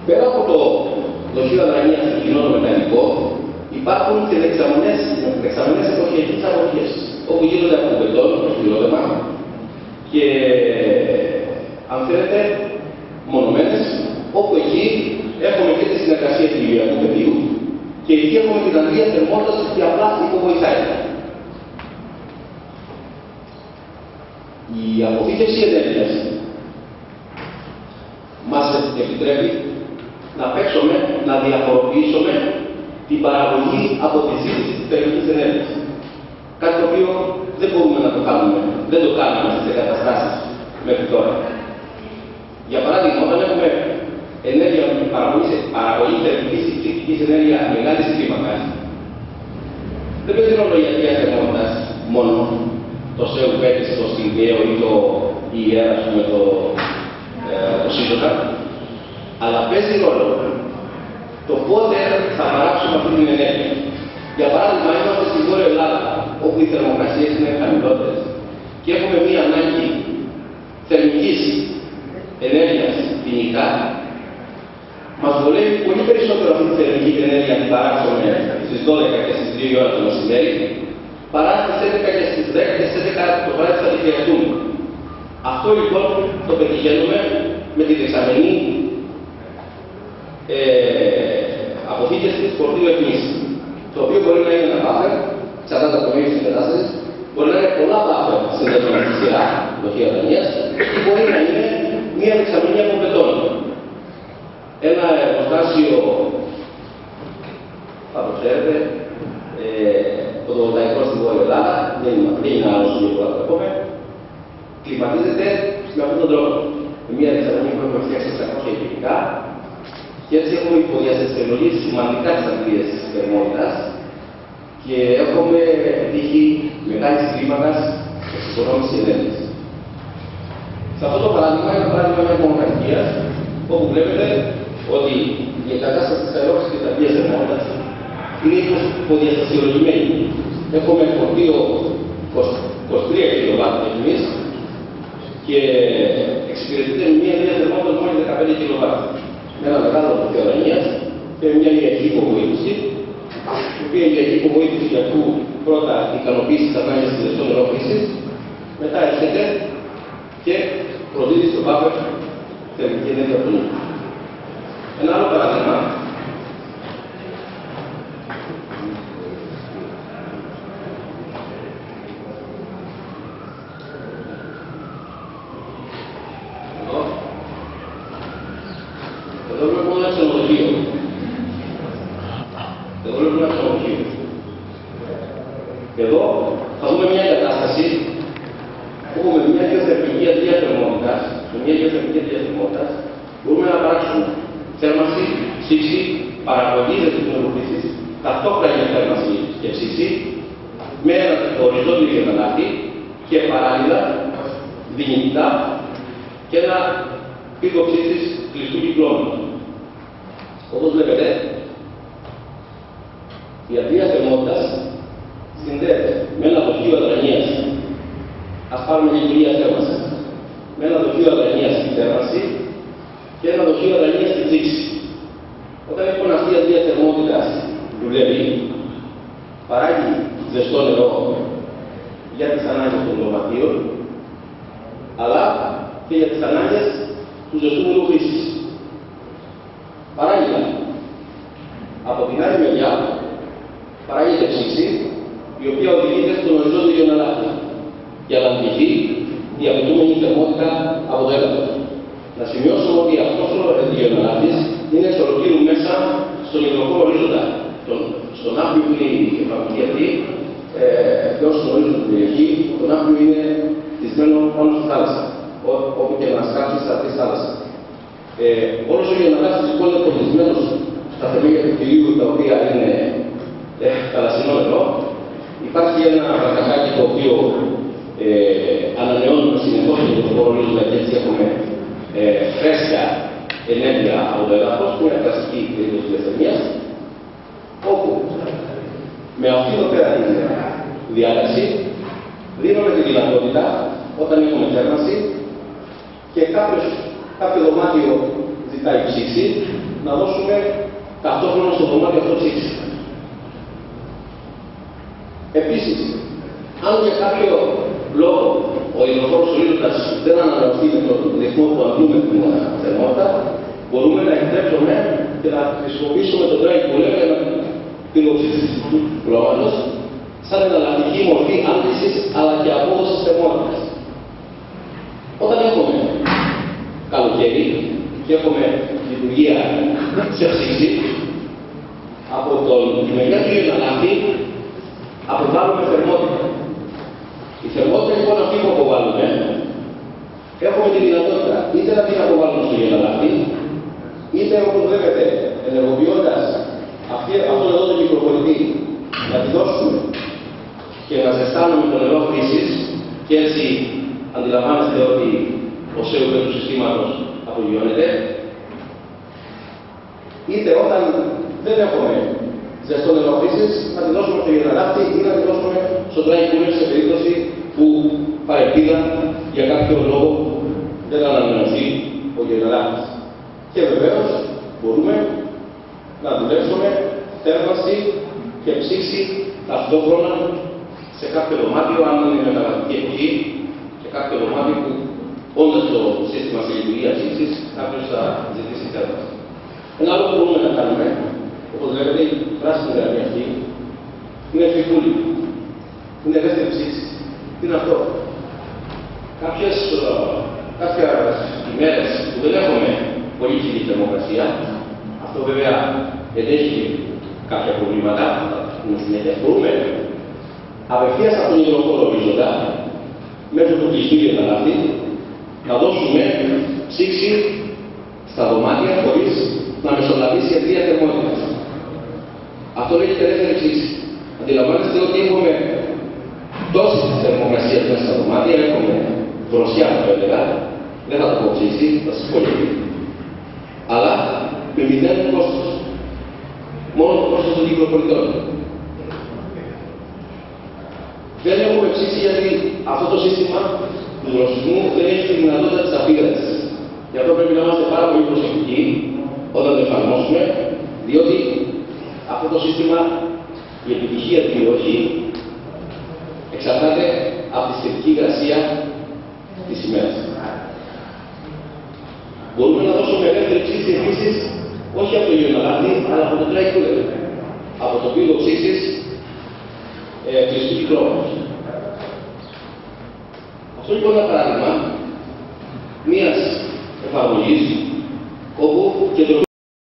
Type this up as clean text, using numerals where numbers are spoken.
Πέρα από το δοχείο αδρανίας στο κοινό το μεταλλικό, υπάρχουν και δεξαμενές εποχιακές αγωγές, όπου γίνονται από μπετόν, το σκληρόδεμα, και αν θέλετε, μονομένες, όπου εκεί έχουμε και τη συνεργασία του ηλιακού πεδίου και εκεί έχουμε την αντλία θερμότητας και απλά που βοηθάει. Η αποθήκευση ενέργειας μας επιτρέπει να παίξουμε, να διαφοροποιήσουμε την παραγωγή από τη ζήτηση της θερμικής ενέργειας. Κάτι το οποίο δεν μπορούμε να το κάνουμε, δεν το κάνουμε στις εγκαταστάσεις μέχρι τώρα. Για παράδειγμα, όταν έχουμε ενέργεια παραγωγή θερμικής ή ψυχικής ενέργειας μεγάλης κλίμακας, δεν παίζει ρόλο η αντλία θερμότητας μόνο το ΣΕΟ5, το Σιλβαίο ή το ΙΕ, το ΣΥΖΟΚΑ, αλλά παίζει ρόλο το πότε θα παράξουμε αυτή την ενέργεια. Για παράδειγμα, είμαστε στη Βόρεια Ελλάδα, όπου οι θερμοκρασίες είναι χαμηλότερες και έχουμε μία ανάγκη θερμικής ενέργειας ποινικά, μας βολεύει πολύ περισσότερο αυτή τη θερμική ενέργεια να την παράξουμε στις 12 και στις 2 ώρα το μεσημέρι, παρά στις 11 και στις 10 και στις 11 το βράδυ θα δικαιωθούμε. Αυτό λοιπόν το πετυχαίνουμε με τη δεξαμενή αποθήκευση της φορτίου αιχμής, το οποίο μπορεί να είναι ένα buffer, εξαρτάται από το μέγεθος της κατάστασης, μπορεί να είναι πολλά buffer συνδεδεμένα στη σειρά δοχεία αδρανίας ή μπορεί να είναι μία δεξαμενή από μπετόν. Ένα εργοστάσιο, θα το ξέρετε, φωτοβολταϊκό στη Βόρεια Ελλάδα, δεν είναι άλλο στο λίγο να το πούμε, κλιματίζεται με αυτόν τον τρόπο. Με μία δεξαμενή που έχουμε φτιάξει 600 υπηκικά, και έτσι έχουμε υποδιαστασιολογήσει σημαντικά τις αντλίες της θερμότητας και έχουμε επιτύχει μεγάλης κλίμακας εξοικονόμησης ενέργειας. Σε αυτό το παράδειγμα είναι το παράδειγμα μιας μονοκατοικίας, όπου βλέπετε ότι η εγκατάσταση της αερόξης και της αντλίας θερμότητας είναι υποδιαστασιολογημένη. Έχουμε φορτίο 23 kW εμείς και εξυπηρετείται με μια αντλία θερμότητας μόλις 15 kW. Με ένα μεγάλο δοχείο αδρανίας και με μια ηλιακή υποβοήθηση, η οποία η ηλιακή υποβοήθηση για αυτού πρώτα ικανοποιήσει τις ανάγκες της ζεστό νερό χρήσης, μετά έρχεται και προδίδει στο buffer θερμική ενέργεια του νου. Ένα άλλο παράδειγμα. Εδώ βλέπουμε ένα ξενοδοχείο. Εδώ θα δούμε μια κατάσταση που έχουμε μια γεωθερμική αντλία θερμότητας. Με μια γεωθερμική αντλία θερμότητας μπορούμε να παράξουμε θέρμανση, ψήξη, παραγωγή δευτεροβουλής, ταυτόχρονα θέρμανση και ψήξη, με ένα οριζόντιο γεμελάτη και παράλληλα δυνητικά και ένα πύργο ψήξης κλειστού κυκλώματος. Όπως βλέπετε, η αντλία θερμότητας συνδέεται με ένα δοχείο αδρανίας, ας πάρουμε λειτουργία θέρμανσης, με ένα δοχείο αδρανίας στη θέρμανση και ένα δοχείο αδρανίας στη ψήξη. Όταν λοιπόν αυτή η αντλία θερμότητας δουλεύει, παράγει ζεστό νερό για τις ανάγκες των δωματίων, αλλά και για τις ανάγκες του ζεστού νερού χρήσης. Παράλληλα, από την άλλη μεριά, παράγεται ψήξη, η οποία οδηγείται στον οριζόντιο γεμελάτη για να αντληθεί η απαιτούμενη θερμότητα από το έδαφος. Να σημειώσουμε ότι αυτός ο γεμελάτης είναι εξ ολοκλήρου μέσα στον υδροχώρο ορίζοντα. Στον άπλιο που είναι η εφαρμογή αυτή, όσοι γνωρίζουν την περιοχή, τον άπλιο είναι χτισμένο πάνω στη θάλασσα, όπου και να σκάψει στα αυτή θάλασσα. Όλος ο γεμελάτης λοιπόν είναι πολιτισμένος στα θεμέλια του κτηρίου, τα οποία είναι θαλασσινό νερό. Υπάρχει ένα βατακάκι το οποίο ανανεώνουμε συνεχώς και το χώρο ορίζοντα και έτσι έχουμε φρέσκα ενέργεια από το έδαφος, μια κλασική περίπτωση τηλεθερμίας, όπου με αυτή εδώ πέρα την διάταξη δίνουμε τη δυνατότητα όταν έχουμε θέρμανση και κάποιο δωμάτιο ζητάει ψήξη, να δώσουμε ταυτόχρονα στο δωμάτιο αυτό ψήξη. Επίσης, αν για κάποιο λόγο ο υδροφόρος ορίζοντας δεν αναλογιστεί με τον ρυθμό που αντλούμε την θερμότητα, μπορούμε να επιτρέψουμε και να χρησιμοποιήσουμε τον dry cooler για την οξύτηση του χρώματος σαν εναλλακτική μορφή άντλησης αλλά και απόδοσης θερμότητας. Όταν έχουμε καλοκαίρι και έχουμε λειτουργία σε ψήξη, από τη μεριά του εναλλακτή αποβάλλουμε θερμότητα. Η θερμότητα λοιπόν αυτή που αποβάλλουμε, έχουμε τη δυνατότητα είτε να την αποβάλουμε στο γενναλάχτη, είτε όπως βλέπετε ενεργοποιώντας αυτόν εδώ τον κυκλοφορητή να τη δώσουμε και να ζεστάνουμε το νερό χρήσης και έτσι αντιλαμβάνεστε ότι ο ΣΕΟΠ του συστήματος απογειώνεται, είτε όταν δεν έχουμε ζεστό νερό χρήσης να τη δώσουμε στο γενναλάχτη ή να τη δώσουμε στο dry cooler σε περίπτωση που παρεπίδα για κάποιο λόγο δεν ανανεωθεί ο γενναλάχτης. Και βεβαίως μπορούμε να δουλέψουμε θέρμανση και ψήξη ταυτόχρονα σε κάποιο δωμάτιο, αν είναι μεταλλακτική εποχή, και κάποιο δωμάτιο που όντας το σύστημα σε λειτουργία ψήξης, κάποιος θα ζητήσει θέρμανση. Ένα άλλο που μπορούμε να κάνουμε, όπως βλέπετε, η πράσινη γραμμή αυτή είναι φυγούλη. Είναι ελεύθερη ψήξη. Τι είναι αυτό? Κάποιες ημέρες που δεν έχουμε πολύ χιλή θερμοκρασία, αυτό βέβαια ενέχει κάποια προβλήματα, μπορούμε απευθείας από τον υδροφόρο ορίζοντα, μέσω του κλειστήριου εναλλάχτη, να δώσουμε ψήξη στα δωμάτια χωρίς να μεσολαβήσει η αντλία θερμότητας. Αυτό λέγεται ελεύθερη ψήξη. Αντιλαμβάνεστε ότι έχουμε τόση θερμοκρασία μέσα στα δωμάτια, έχουμε δροσιά θα το έλεγα, δεν θα το πω ψήξη, θα σας πω γιατί. Αλλά με μηδέν κόστος. Μόνο το κόστος των κυκλοφορητών. Δεν έχουμε ψήξη γιατί αυτό το σύστημα του δροσισμού δεν έχει τη δυνατότητα της απήγρασης. Γι' αυτό πρέπει να είμαστε πάρα πολύ προσεκτικοί όταν το εφαρμόσουμε, διότι αυτό το σύστημα, η επιτυχία του ή όχι, εξαρτάται από τη σχετική υγρασία της ημέρας. Μπορούμε να δώσουμε ελεύθερη ψήξη επίσης, όχι από το γενναλάχτη, αλλά από το dry cooler, από το πύλο ψήξης κλειστού κυκλώματος. Αυτό λοιπόν είναι ένα παράδειγμα μιας εφαρμογής όπου και το